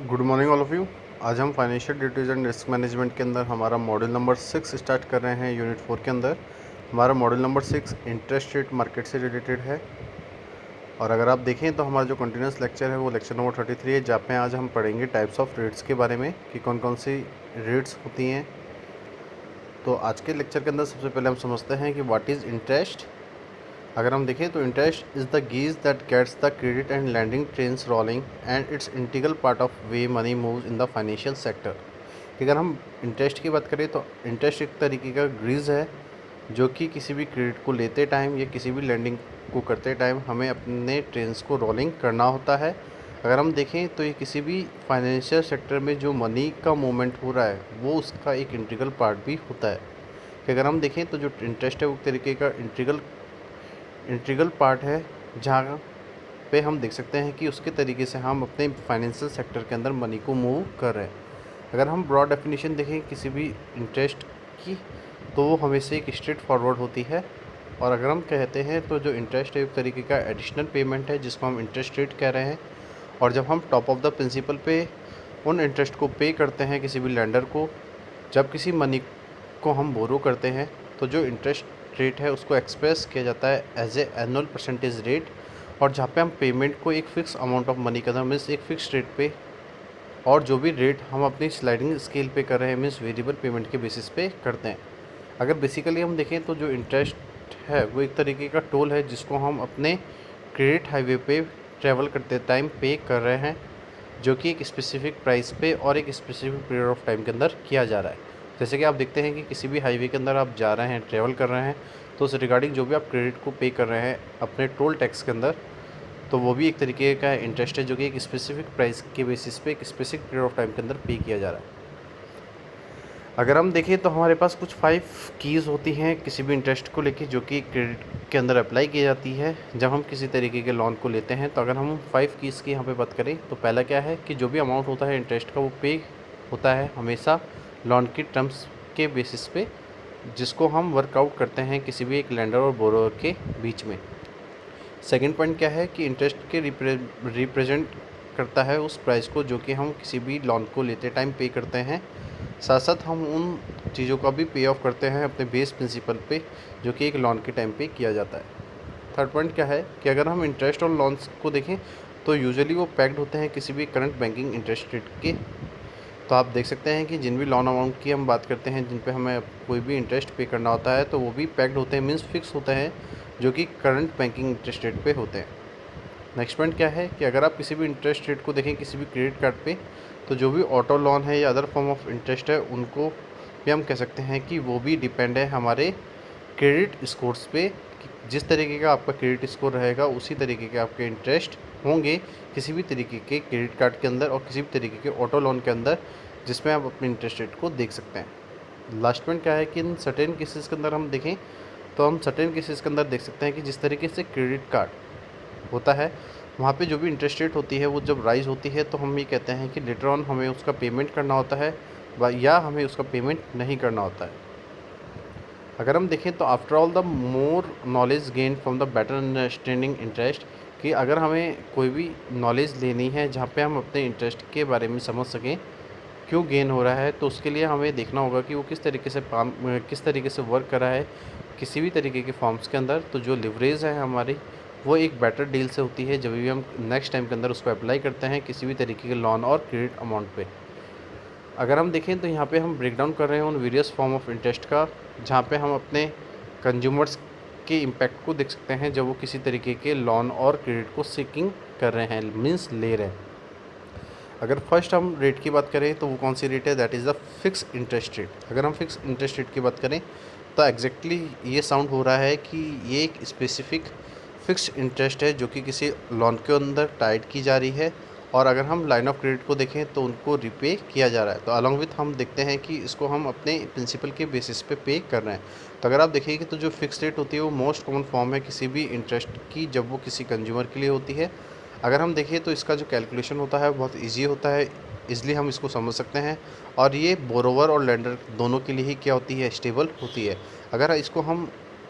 Good morning all of you. आज हम financial duties and risk management के अंदर हमारा मॉड्यूल नंबर 6 स्टार्ट कर रहे हैं। यूनिट 4 के अंदर हमारा module number 6 interest rate market से रिलेटेड है। और अगर आप देखें तो हमारा जो कंटिन्यूस लेक्चर है वो लेक्चर नंबर 33 है, जहाँ पे आज हम पढ़ेंगे टाइप्स ऑफ रेट्स के बारे में कि कौन कौन सी रेट्स होती हैं। तो आज के लेक्चर के अंदर सबसे पहले हम समझते हैं कि व्हाट इज़ इंटरेस्ट। अगर हम देखें तो interest is the grease that gets the credit and lending trains rolling and it's integral part of way money moves in the financial sector. अगर हम इंटरेस्ट की बात करें तो इंटरेस्ट एक तरीके का ग्रीज है जो कि किसी भी क्रेडिट को लेते टाइम या किसी भी लैंडिंग को करते टाइम हमें अपने ट्रेन्स को रोलिंग करना होता है। अगर हम देखें तो ये किसी भी फाइनेंशियल सेक्टर में जो मनी का मूवमेंट हो रहा है वो उसका एक इंटीग्रल पार्ट भी होता है। कि अगर हम देखें तो जो इंटरेस्ट है वो तरीके का इंटीग्रल पार्ट है, जहाँ पे हम देख सकते हैं कि उसके तरीके से हम अपने फाइनेंशियल सेक्टर के अंदर मनी को मूव कर रहे हैं। अगर हम ब्रॉड डेफिनेशन देखें किसी भी इंटरेस्ट की तो वो हमेशा एक स्ट्रेट फॉरवर्ड होती है। और अगर हम कहते हैं तो जो इंटरेस्ट है एक तरीके का एडिशनल पेमेंट है जिसको हम इंटरेस्ट रेट कह रहे हैं। और जब हम टॉप ऑफ द प्रिंसिपल पे उन इंटरेस्ट को पे करते हैं किसी भी लेंडर को, जब किसी मनी को हम बोरो करते हैं तो जो इंटरेस्ट रेट है उसको एक्सप्रेस किया जाता है as a annual percentage rate. और जहाँ पे हम पेमेंट को एक फ़िक्स अमाउंट ऑफ मनी के अंदर मीन्स एक फ़िक्स रेट पे, और जो भी रेट हम अपनी स्लाइडिंग स्केल पे कर रहे हैं मीन्स वेरिएबल पेमेंट के बेसिस पे करते हैं। अगर बेसिकली हम देखें तो जो इंटरेस्ट है वो एक तरीके का टोल है जिसको हम अपने क्रेडिट हाईवे पे ट्रैवल करते टाइम पे कर रहे हैं, जो कि एक स्पेसिफिक प्राइस पे और एक स्पेसिफिक पीरियड ऑफ टाइम के अंदर किया जा रहा है। जैसे कि आप देखते हैं कि किसी भी हाईवे के अंदर आप जा रहे हैं, ट्रैवल कर रहे हैं, तो उस रिगार्डिंग जो भी आप क्रेडिट को पे कर रहे हैं अपने टोल टैक्स के अंदर, तो वो भी एक तरीके का इंटरेस्ट है जो कि एक स्पेसिफिक प्राइस के बेसिस पे एक स्पेसिफिक पीरियड ऑफ टाइम के अंदर पे किया जा रहा है। अगर हम देखें तो हमारे पास कुछ 5 कीज़ होती हैं किसी भी इंटरेस्ट को लेके जो कि क्रेडिट के अंदर अप्लाई की जाती है जब हम किसी तरीके के लोन को लेते हैं। तो अगर हम 5 कीज़ की यहाँ पे बात करें तो पहला क्या है कि जो भी अमाउंट होता है इंटरेस्ट का वो पे होता है हमेशा लोन की टर्म्स के बेसिस पे, जिसको हम वर्कआउट करते हैं किसी भी एक लेंडर और बोरोवर के बीच में। सेकेंड पॉइंट क्या है कि इंटरेस्ट के रिप्रेजेंट करता है उस प्राइस को जो कि हम किसी भी लोन को लेते टाइम पे करते हैं। साथ साथ हम उन चीज़ों का भी पे ऑफ करते हैं अपने बेस प्रिंसिपल पे जो कि एक लोन के टाइम पे किया जाता है। थर्ड पॉइंट क्या है कि अगर हम इंटरेस्ट और लोन्स को देखें तो यूजुअली वो पैक्ड होते हैं किसी भी करंट बैंकिंग इंटरेस्ट रेट के। तो आप देख सकते हैं कि जिन भी लोन अमाउंट की हम बात करते हैं जिन पे हमें कोई भी इंटरेस्ट पे करना होता है तो वो भी पैक्ड होते हैं मीन्स फिक्स होते हैं जो कि करंट बैंकिंग इंटरेस्ट रेट पे होते हैं। नेक्स्ट पॉइंट क्या है कि अगर आप किसी भी इंटरेस्ट रेट को देखें किसी भी क्रेडिट कार्ड पे, तो जो भी ऑटो लोन है या अदर फॉर्म ऑफ इंटरेस्ट है उनको भी हम कह सकते हैं कि वो भी डिपेंड है हमारे क्रेडिट स्कोर्स पे। जिस तरीके का आपका क्रेडिट स्कोर रहेगा उसी तरीके के आपके इंटरेस्ट होंगे किसी भी तरीके के क्रेडिट कार्ड के अंदर और किसी भी तरीके के ऑटो लोन के अंदर, जिसमें आप अपने इंटरेस्ट रेट को देख सकते हैं। लास्ट पॉइंट क्या है कि इन सर्टेन केसेस के अंदर हम देखें तो हम सर्टेन केसेस के अंदर देख सकते हैं कि जिस तरीके से क्रेडिट कार्ड होता है वहाँ पे जो भी इंटरेस्ट रेट होती है वो जब राइज़ होती है तो हम ये कहते हैं कि लेटर ऑन हमें उसका पेमेंट करना होता है या हमें उसका पेमेंट नहीं करना होता है। अगर हम देखें तो after all the more knowledge gain from the better understanding interest, कि अगर हमें कोई भी नॉलेज लेनी है जहाँ पे हम अपने इंटरेस्ट के बारे में समझ सकें क्यों गेन हो रहा है, तो उसके लिए हमें देखना होगा कि वो किस तरीके से वर्क कर रहा है किसी भी तरीके के फॉर्म्स के अंदर। तो जो लिवरेज है हमारी वो एक बेटर डील से होती है जब भी हम नेक्स्ट टाइम के अंदर उसको अप्लाई करते हैं किसी भी तरीके के लोन और क्रेडिट अमाउंट पे। अगर हम देखें तो यहाँ पे हम ब्रेक डाउन कर रहे हैं उन वेरियस फॉर्म ऑफ इंटरेस्ट का, जहाँ पे हम अपने कंज्यूमर्स के इम्पैक्ट को देख सकते हैं जब वो किसी तरीके के लोन और क्रेडिट को सीकिंग कर रहे हैं मीन्स ले रहे हैं। अगर फर्स्ट हम रेट की बात करें तो वो कौन सी रेट है, that is the fix interest rate. अगर हम फिक्स इंटरेस्ट रेट की बात करें तो एग्जैक्टली ये साउंड हो रहा है कि ये एक स्पेसिफिक फिक्स इंटरेस्ट है जो कि किसी लोन के अंदर टाइड की जा रही है, और अगर हम लाइन ऑफ क्रेडिट को देखें तो उनको रिपे किया जा रहा है। तो अलॉन्ग विथ हम देखते हैं कि इसको हम अपने प्रिंसिपल के बेसिस पे कर रहे हैं। तो अगर आप देखिए तो जो फिक्स रेट होती है वो मोस्ट कॉमन फॉर्म है किसी भी इंटरेस्ट की जब वो किसी कंज्यूमर के लिए होती है। अगर हम देखें तो इसका जो कैलकुलेशन होता है बहुत ईजी होता है, ईज़िली हम इसको समझ सकते हैं, और ये बोरोवर और लेंडर दोनों के लिए ही क्या होती है, स्टेबल होती है। अगर इसको हम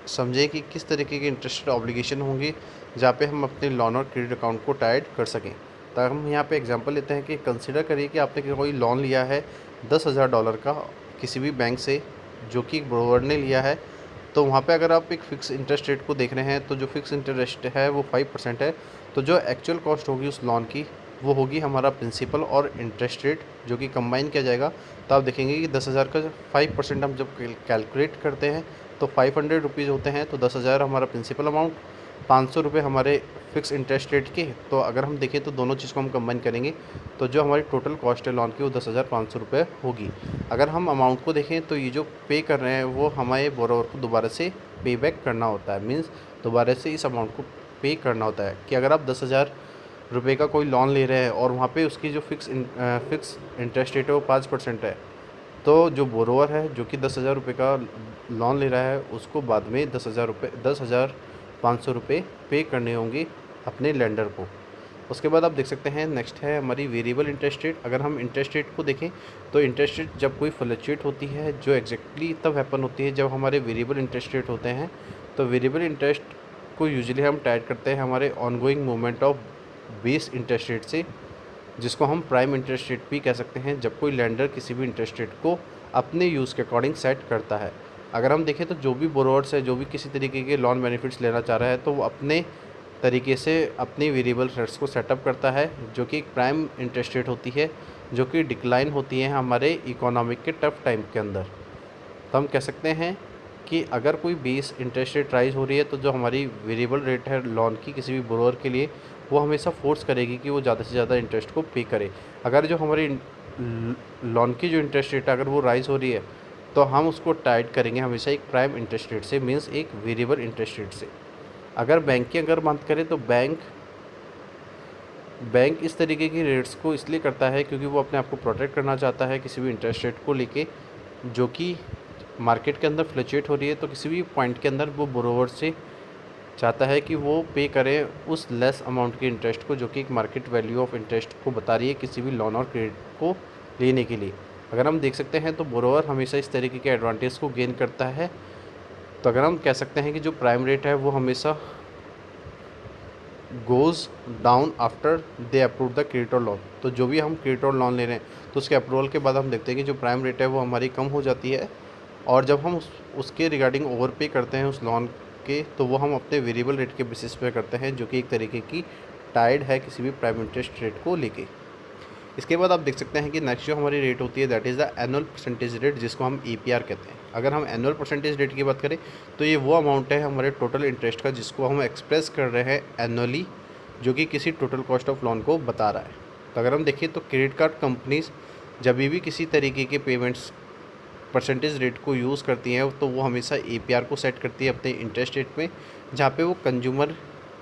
समझें कि किस तरीके की इंटरेस्ट ऑब्लिगेशन होंगी जहाँ पे हम अपने लोन और क्रेडिट अकाउंट को टाइड कर सकें। तो हम यहाँ पे एग्जांपल लेते हैं कि कंसिडर करिए कि आपने कोई लोन लिया है $10,000 का किसी भी बैंक से, जो कि एक बोरोवर ने लिया है। तो वहाँ पे अगर आप एक फ़िक्स इंटरेस्ट रेट को देख रहे हैं, तो जो फ़िक्स इंटरेस्ट है वो 5% है। तो जो एक्चुअल कॉस्ट होगी उस लोन की, वो होगी हमारा प्रिंसिपल और इंटरेस्ट रेट, जो कि कंबाइन किया जाएगा। तो आप देखेंगे कि 10,000 का 5% हम जब कैलकुलेट करते हैं तो 500 रुपीज़ होते हैं। तो 10,000 हमारा प्रिंसिपल अमाउंट, 500 रुपये हमारे फ़िक्स इंटरेस्ट रेट के। तो अगर हम देखें तो दोनों चीज़ को हम कंबाइन करेंगे तो जो हमारी टोटल कॉस्ट है लोन की वो 10,500 रुपये होगी। अगर हम अमाउंट को देखें तो ये जो पे कर रहे हैं वो हमारे बोरोवर को दोबारा से पे बैक करना होता है, मीन्स दोबारा से इस अमाउंट को पे करना होता है। कि अगर आप 10,000 रुपये का कोई लोन ले रहे हैं और वहाँ पे उसकी जो फिक्स इंटरेस्ट रेट है वो 5% है, तो जो बोरोवर है जो कि 10,000 रुपये का लोन ले रहा है उसको बाद में 10,500 रुपये पे करने होंगे अपने लेंडर को। उसके बाद आप देख सकते हैं नेक्स्ट है हमारी वेरिएबल इंटरेस्ट रेट। अगर हम इंटरेस्ट रेट को देखें तो इंटरेस्ट रेट जब कोई फ्लक्चुएट होती है, जो एग्जैक्टली तब हैपन होती है जब हमारे वेरिएबल इंटरेस्ट रेट होते हैं। तो वेरिएबल इंटरेस्ट को यूजुअली हम टाइड करते हैं हमारे ongoing movement of base interest rate से, जिसको हम प्राइम इंटरेस्ट रेट भी कह सकते हैं, जब कोई लेंडर किसी भी इंटरेस्ट रेट को अपने यूज़ के अकॉर्डिंग सेट करता है। अगर हम देखें तो जो भी बोरोवर्स है, जो भी किसी तरीके के लोन बेनिफिट्स लेना चाह रहा है, तो वो अपने तरीके से अपनी वेरिएबल रेट्स को सेटअप करता है, जो कि एक प्राइम इंटरेस्ट रेट होती है, जो कि डिक्लाइन होती है हमारे इकोनॉमिक के टफ टाइम के अंदर। तो हम कह सकते हैं कि अगर कोई बेस इंटरेस्ट रेट राइज हो रही है तो जो हमारी वेरिएबल रेट है लोन की किसी भी बोरोवर के लिए, वो हमेशा फोर्स करेगी कि वो ज़्यादा से ज़्यादा इंटरेस्ट को पे करे। अगर जो हमारी लोन की जो इंटरेस्ट रेट है अगर वो राइज़ हो रही है तो हम उसको टाइड करेंगे हमेशा एक प्राइम इंटरेस्ट रेट से, मीन्स एक वेरिएबल इंटरेस्ट रेट से। अगर बैंक की अगर बात करें तो बैंक इस तरीके की रेट्स को इसलिए करता है क्योंकि वो अपने आप को प्रोटेक्ट करना चाहता है किसी भी इंटरेस्ट रेट को लेके, जो कि मार्केट के अंदर फ्लक्चुएट हो रही है। तो किसी भी पॉइंट के अंदर वो बोरोवर से चाहता है कि वो पे करे उस लेस अमाउंट के इंटरेस्ट को, जो कि एक मार्केट वैल्यू ऑफ इंटरेस्ट को बता रही है किसी भी लोन और क्रेडिट को लेने के लिए। अगर हम देख सकते हैं तो बोरोवर हमेशा इस तरीके के एडवांटेज को गेन करता है। तो अगर हम कह सकते हैं कि जो प्राइम रेट है वो हमेशा goes down after they approve the credit और लोन। तो जो भी हम क्रेडिट और लोन ले रहे हैं तो उसके अप्रूवल के बाद हम देखते हैं कि जो प्राइम रेट है वो हमारी कम हो जाती है, और जब हम उसके रिगार्डिंग ओवर पे करते हैं उस लोन के, तो वो हम अपने वेरिएबल रेट के बेसिस पे करते हैं, जो कि एक तरीके की टाइड है किसी भी प्राइम इंटरेस्ट रेट को लेके। इसके बाद आप देख सकते हैं कि नेक्स्ट जो हमारी रेट होती है that is the annual percentage rate, जिसको हम APR कहते हैं। अगर हम एनुअल परसेंटेज रेट की बात करें तो ये वो अमाउंट है हमारे टोटल इंटरेस्ट का जिसको हम एक्सप्रेस कर रहे हैं एनुअली, जो कि किसी टोटल कॉस्ट ऑफ लोन को बता रहा है। तो अगर हम देखें तो क्रेडिट कार्ड कंपनीज जब भी किसी तरीके के पेमेंट्स परसेंटेज रेट को यूज़ करती हैं तो वो हमेशा APR को सेट करती है अपने इंटरेस्ट रेट में, जहाँ पे वो कंज्यूमर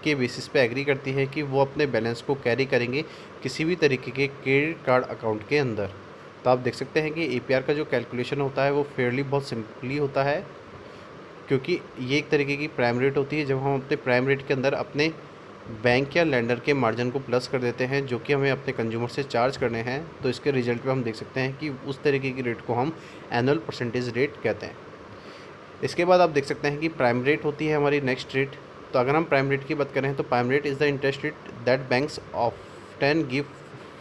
के बेसिस पे एग्री करती है कि वो अपने बैलेंस को कैरी करेंगे किसी भी तरीके के क्रेडिट कार्ड अकाउंट के अंदर। तो आप देख सकते हैं कि APR का जो कैलकुलेशन होता है वो फेयरली बहुत सिंपली होता है, क्योंकि ये एक तरीके की प्राइम रेट होती है। जब हम अपने प्राइम रेट के अंदर अपने बैंक या लेंडर के मार्जिन को प्लस कर देते हैं, जो कि हमें अपने कंज्यूमर से चार्ज करने हैं, तो इसके रिजल्ट में हम देख सकते हैं कि उस तरीके की रेट को हम एनुअल परसेंटेज रेट कहते हैं। इसके बाद आप देख सकते हैं कि प्राइम रेट होती है हमारी नेक्स्ट रेट। तो अगर हम प्राइम रेट की बात करें तो prime rate is the interest rate that banks often give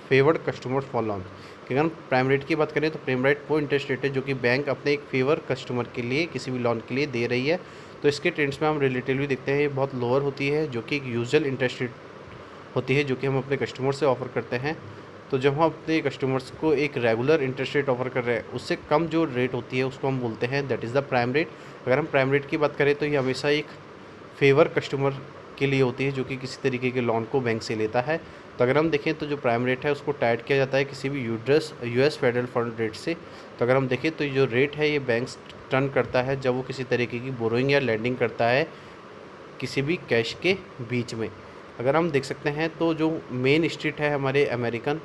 favoured customers for loan. अगर हम प्राइम रेट की बात करें तो प्राइम रेट वो इंटरेस्ट रेट है जो कि बैंक अपने एक फेवर कस्टमर के लिए किसी भी लोन के लिए दे रही है। तो इसके ट्रेंड्स में हम रिलेटिवली देखते हैं ये बहुत लोअर होती है, जो कि एक यूजुअल इंटरेस्ट रेट होती है जो कि हम अपने कस्टमर से ऑफ़र करते हैं। तो जब हम अपने कस्टमर्स को एक रेगुलर इंटरेस्ट रेट ऑफर कर रहे हैं उससे कम जो रेट होती है उसको हम बोलते हैं that is the prime rate. अगर हम प्राइम रेट की बात करें तो ये हमेशा एक फेवर कस्टमर के लिए होती है जो कि किसी तरीके के लोन को बैंक से लेता है। तो अगर हम देखें तो जो प्राइम रेट है उसको टाइड किया जाता है किसी भी US फेडरल फंड रेट से। तो अगर हम देखें तो जो रेट है ये बैंक टर्न करता है जब वो किसी तरीके की बोरोइंग या लैंडिंग करता है किसी भी कैश के बीच में। अगर हम देख सकते हैं तो जो मेन स्ट्रीट है हमारे अमेरिकन,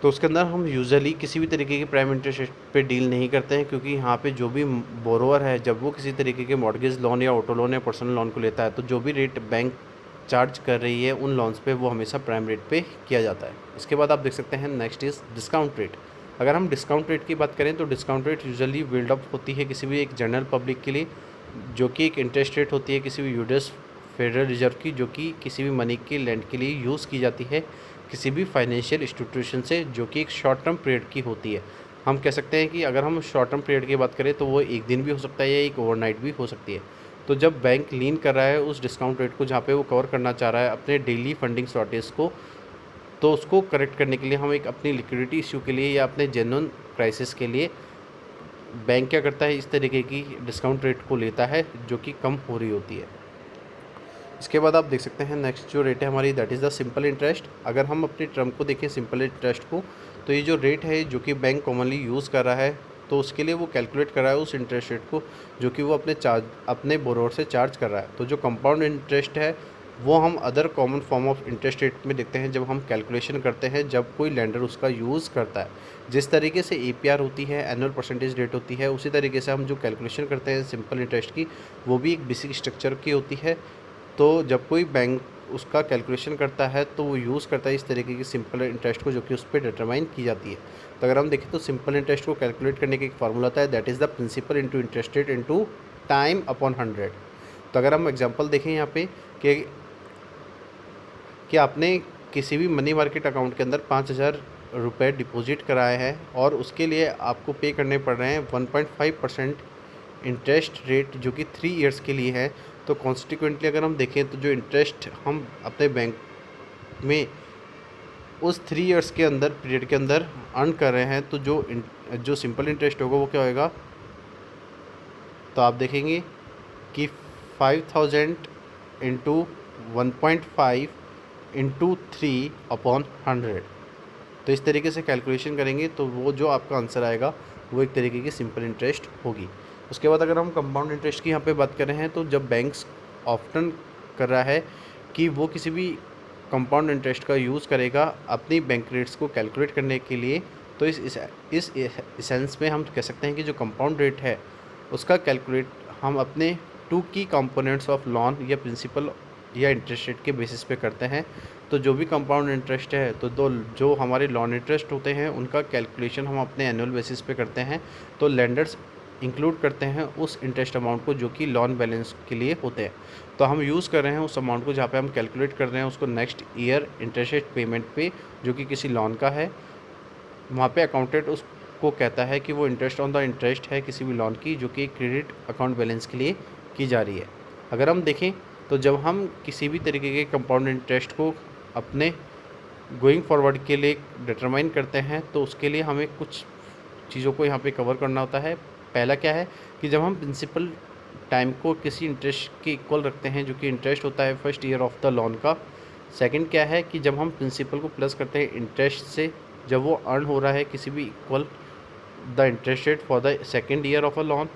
तो उसके अंदर हम यूजुअली किसी भी तरीके की प्राइम इंटरेस्ट रेट पे डील नहीं करते हैं, क्योंकि यहाँ पे जो भी बोरोवर है जब वो किसी तरीके के मॉर्गेज लोन या ऑटो लोन या पर्सनल लोन को लेता है तो जो भी रेट बैंक चार्ज कर रही है उन लोन्स पे वो हमेशा प्राइम रेट पे किया जाता है। इसके बाद आप देख सकते हैं नेक्स्ट इज़ डिस्काउंट रेट। अगर हम डिस्काउंट रेट की बात करें तो discount rate usually build up होती है किसी भी एक जनरल पब्लिक के लिए, जो कि एक इंटरेस्ट रेट होती है किसी भी फेडरल रिजर्व की, जो कि किसी भी मनी के लैंड के लिए यूज़ की जाती है किसी भी फाइनेंशियल इंस्टीट्यूशन से, जो कि एक शॉर्ट टर्म पीरियड की होती है। हम कह सकते हैं कि अगर हम शॉर्ट टर्म पीरियड की बात करें तो वो एक दिन भी हो सकता है या एक ओवरनाइट भी हो सकती है। तो जब बैंक लीन कर रहा है उस डिस्काउंट रेट को जहाँ पे वो कवर करना चाह रहा है अपने डेली फंडिंग शॉर्टेज को, तो उसको करेक्ट करने के लिए हम एक अपनी लिक्विडिटी इशू के लिए या अपने जेन्युइन क्राइसिस के लिए बैंक क्या करता है, इस तरीके की डिस्काउंट रेट को लेता है जो कि कम हो रही होती है। इसके बाद आप देख सकते हैं नेक्स्ट जो रेट है हमारी, that is the simple interest. अगर हम अपनी टर्म को देखें सिंपल इंटरेस्ट को, तो ये जो रेट है जो कि बैंक कॉमनली यूज़ कर रहा है, तो उसके लिए वो कैलकुलेट कर रहा है उस इंटरेस्ट रेट को जो कि वो अपने बोरोवर से चार्ज कर रहा है। तो जो कंपाउंड इंटरेस्ट है वो हम other common form of interest rate में देखते हैं जब हम कैलकुलेशन करते हैं, जब कोई लेंडर उसका यूज़ करता है। जिस तरीके से APR होती है, एनुअल परसेंटेज रेट होती है, उसी तरीके से हम जो कैलकुलेशन करते हैं सिंपल इंटरेस्ट की, वो भी एक बेसिक स्ट्रक्चर की होती है। तो जब कोई बैंक उसका कैलकुलेशन करता है तो वो यूज़ करता है इस तरीके की सिंपल इंटरेस्ट को, जो कि उस पर डिटरमाइन की जाती है। तो अगर हम देखें तो सिंपल इंटरेस्ट को कैलकुलेट करने का एक फार्मूला होता है, that is the principal into interest rate into time upon 100। तो अगर हम एग्जांपल देखें यहाँ पे कि आपने किसी भी मनी मार्केट अकाउंट के अंदर 5,000 रुपये डिपॉजिट कराए हैं और उसके लिए आपको पे करने पड़ रहे हैं 1.5% इंटरेस्ट रेट, जो कि 3 ईयर्स के लिए है। तो कॉन्स्टिक्वेंटली अगर हम देखें तो जो इंटरेस्ट हम अपने बैंक में उस 3 ईयर्स के अंदर पीरियड के अंदर अर्न कर रहे हैं, तो जो सिंपल इंटरेस्ट होगा वो क्या होएगा, तो आप देखेंगे कि 5,000 इंटू 1.5 इंटू 3 अपॉन 100। तो इस तरीके से कैलकुलेशन करेंगे तो वो जो आपका आंसर आएगा वो एक तरीके की सिंपल इंटरेस्ट होगी। उसके बाद अगर हम कंपाउंड इंटरेस्ट की यहाँ पे बात कर रहे हैं, तो जब बैंक्स ऑफ्टन कर रहा है कि वो किसी भी कंपाउंड इंटरेस्ट का यूज़ करेगा अपनी बैंक रेट्स को कैलकुलेट करने के लिए, तो इस सेंस में हम कह सकते हैं कि जो कंपाउंड रेट है उसका कैलकुलेट हम अपने 2 की कंपोनेंट्स ऑफ लोन या प्रिंसिपल या इंटरेस्ट रेट के बेसिस पे करते हैं। तो जो भी कंपाउंड इंटरेस्ट है, तो जो हमारे लोन इंटरेस्ट होते हैं उनका कैलकुलेशन हम अपने एनुअल बेसिस पे करते हैं। तो लेंडर्स इंक्लूड करते हैं उस इंटरेस्ट अमाउंट को जो कि लोन बैलेंस के लिए होते हैं। तो हम यूज़ कर रहे हैं उस अमाउंट को जहाँ पे हम कैलकुलेट कर रहे हैं उसको next year interest rate payment पे, जो कि किसी लोन का है। वहाँ पे अकाउंटेंट उसको कहता है कि वो इंटरेस्ट ऑन द इंटरेस्ट है किसी भी लोन की, जो कि क्रेडिट अकाउंट बैलेंस के लिए की जा रही है। अगर हम देखें तो जब हम किसी भी तरीके के कंपाउंड इंटरेस्ट को अपने गोइंग फॉरवर्ड के लिए डिटरमाइन करते हैं, तो उसके लिए हमें कुछ चीज़ों को यहाँ पे कवर करना होता है। पहला क्या है कि जब हम प्रिंसिपल टाइम को किसी इंटरेस्ट के इक्वल रखते हैं, जो कि इंटरेस्ट होता है first year of the loan का। सेकंड क्या है कि जब हम प्रिंसिपल को प्लस करते हैं इंटरेस्ट से, जब वो अर्न हो रहा है किसी भी equal the interest rate for the second year of a loan.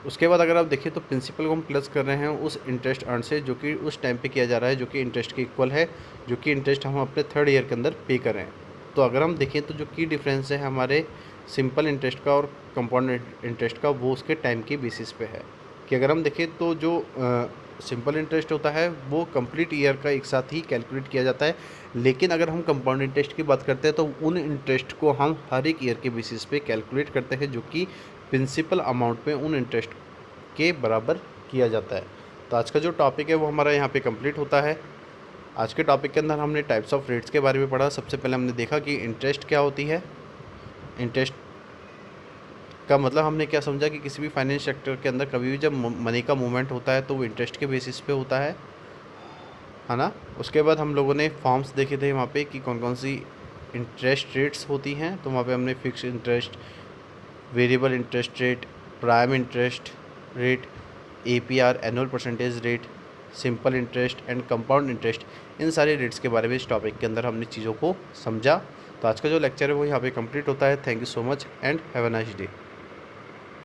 उसके बाद अगर आप देखिए तो प्रिंसिपल को हम प्लस कर रहे हैं उस इंटरेस्ट अर्न से, जो कि उस टाइम पे किया जा रहा है, जो कि इंटरेस्ट के इक्वल है, जो कि इंटरेस्ट हम अपने थर्ड ईयर के अंदर पे कर रहे हैं। तो अगर हम देखें तो जो की डिफरेंस है हमारे सिंपल इंटरेस्ट का और कंपाउंड इंटरेस्ट का, वो उसके टाइम की बेसिस पे है। कि अगर हम देखें तो जो सिंपल इंटरेस्ट होता है वो कंप्लीट ईयर का एक साथ ही कैलकुलेट किया जाता है, लेकिन अगर हम कंपाउंड इंटरेस्ट की बात करते हैं तो उन इंटरेस्ट को हम हर एक ईयर के बेसिस पे कैलकुलेट करते हैं, जो कि प्रिंसिपल अमाउंट में उन इंटरेस्ट के बराबर किया जाता है। तो आज का जो टॉपिक है वो हमारा यहाँ पे कंप्लीट होता है। आज के टॉपिक के अंदर हमने टाइप्स ऑफ रेट्स के बारे में पढ़ा। सबसे पहले हमने देखा कि इंटरेस्ट क्या होती है, इंटरेस्ट का मतलब हमने क्या समझा कि किसी भी फाइनेंस सेक्टर के अंदर कभी भी जब मनी का मूवमेंट होता है तो वो इंटरेस्ट के बेसिस पे होता है ना। उसके बाद हम लोगों ने फॉर्म्स देखे थे वहाँ पे कि कौन कौन सी इंटरेस्ट रेट्स होती हैं। तो वहाँ पे हमने fix interest, variable interest rate, prime interest rate, APR annual percentage rate, simple interest and compound interest, इन सारे रेट्स के बारे में इस टॉपिक के अंदर हमने चीज़ों को समझा। तो आज का जो लेक्चर है वो यहाँ पे कंप्लीट होता है। Thank you so much and have a nice day.